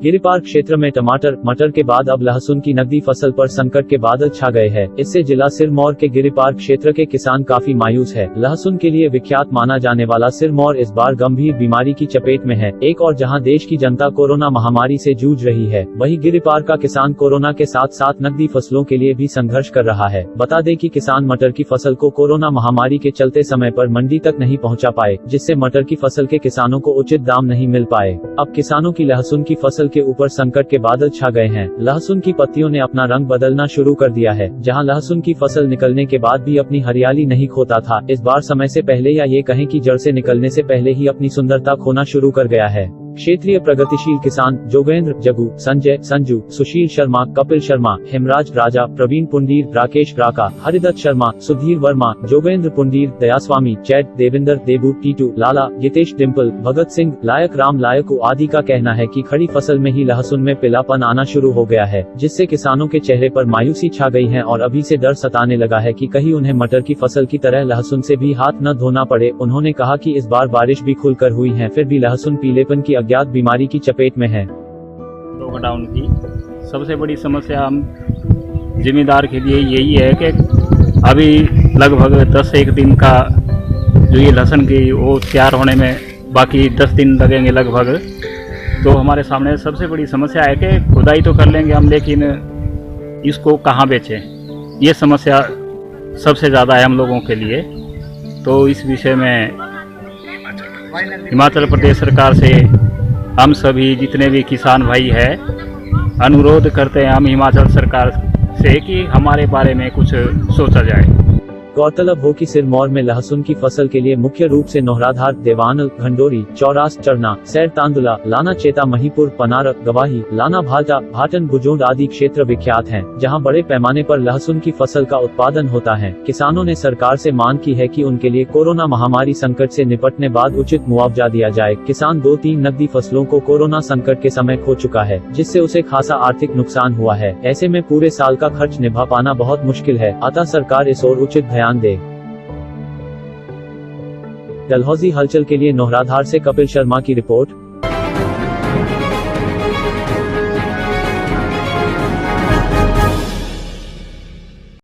गिरिपार क्षेत्र में टमाटर, मटर के बाद अब लहसुन की नकदी फसल पर संकट के बादल छा गए हैं। इससे जिला सिरमौर के गिरिपार क्षेत्र के किसान काफी मायूस है। लहसुन के लिए विख्यात माना जाने वाला सिरमौर इस बार गंभीर बीमारी की चपेट में है। एक और जहां देश की जनता कोरोना महामारी से जूझ रही है, वहीं गिरिपार का किसान कोरोना के साथ साथ नकदी फसलों के लिए भी संघर्ष कर रहा है। बता दें कि किसान मटर की फसल को कोरोना महामारी के चलते समय पर मंडी तक नहीं पहुंचा पाए, जिससे मटर की फसल के किसानों को उचित दाम नहीं मिल पाए। अब किसानों की लहसुन की फसल के ऊपर संकट के बादल छा गए हैं। लहसुन की पत्तियों ने अपना रंग बदलना शुरू कर दिया है। जहां लहसुन की फसल निकलने के बाद भी अपनी हरियाली नहीं खोता था, इस बार समय से पहले या ये कहें कि जड़ से निकलने से पहले ही अपनी सुंदरता खोना शुरू कर गया है। क्षेत्रीय प्रगतिशील किसान जोगेंद्र, जगू, संजय, संजू, सुशील शर्मा, कपिल शर्मा, हेमराज राजा, प्रवीण पुंडीर, राकेश राका, हरिदत्त शर्मा, सुधीर वर्मा, जोगेंद्र पुंडीर, दयास्वामी, चैट, देविंदर, देबू, टीटू, लाला, गितेश, डिम्पल, भगत सिंह, लायक राम लायकू आदि का कहना है कि खड़ी फसल में ही लहसुन में पीलापन आना शुरू हो गया है, जिससे किसानों के चेहरे पर मायूसी छा गई है और अभी से डर सताने लगा है कि कहीं उन्हें मटर की फसल की तरह लहसुन से भी हाथ न धोना पड़े। उन्होंने कहा कि इस बार बारिश भी खुलकर हुई है, फिर भी लहसुन पीलेपन की अज्ञात बीमारी की चपेट में है। लॉकडाउन की सबसे बड़ी समस्या हम जिम्मेदार के लिए यही है कि अभी लगभग 10 दिन का जो ये लहसुन की वो तैयार होने में बाकी 10 दिन लगेंगे लगभग। तो हमारे सामने सबसे बड़ी समस्या है कि खुदाई तो कर लेंगे हम, लेकिन इसको कहाँ बेचें, ये समस्या सबसे ज़्यादा है हम लोगों के लिए। तो इस विषय में हिमाचल प्रदेश सरकार से हम सभी जितने भी किसान भाई हैं अनुरोध करते हैं हम हिमाचल सरकार से कि हमारे बारे में कुछ सोचा जाए। गौरतलब हो कि सिरमौर में लहसुन की फसल के लिए मुख्य रूप से नोहराधार, देवानल, घंडोरी, चौरास, चरना, सैर तांदुला, लाना चेता, महीपुर, पनारक, गवाही, लाना भाटा, भाटन, बुजोंड आदि क्षेत्र विख्यात हैं, जहां बड़े पैमाने पर लहसुन की फसल का उत्पादन होता है। किसानों ने सरकार से मांग की है कि उनके लिए कोरोना महामारी संकट से निपटने बाद उचित मुआवजा दिया जाए। किसान 2-3 नकदी फसलों को कोरोना संकट के समय खो चुका है, जिससे उसे खासा आर्थिक नुकसान हुआ है। ऐसे में पूरे साल का खर्च निभा पाना बहुत मुश्किल है, अतः सरकार इस ओर उचित ध्यान दे। डलहौजी हलचल के लिए नोहराधार से कपिल शर्मा की रिपोर्ट।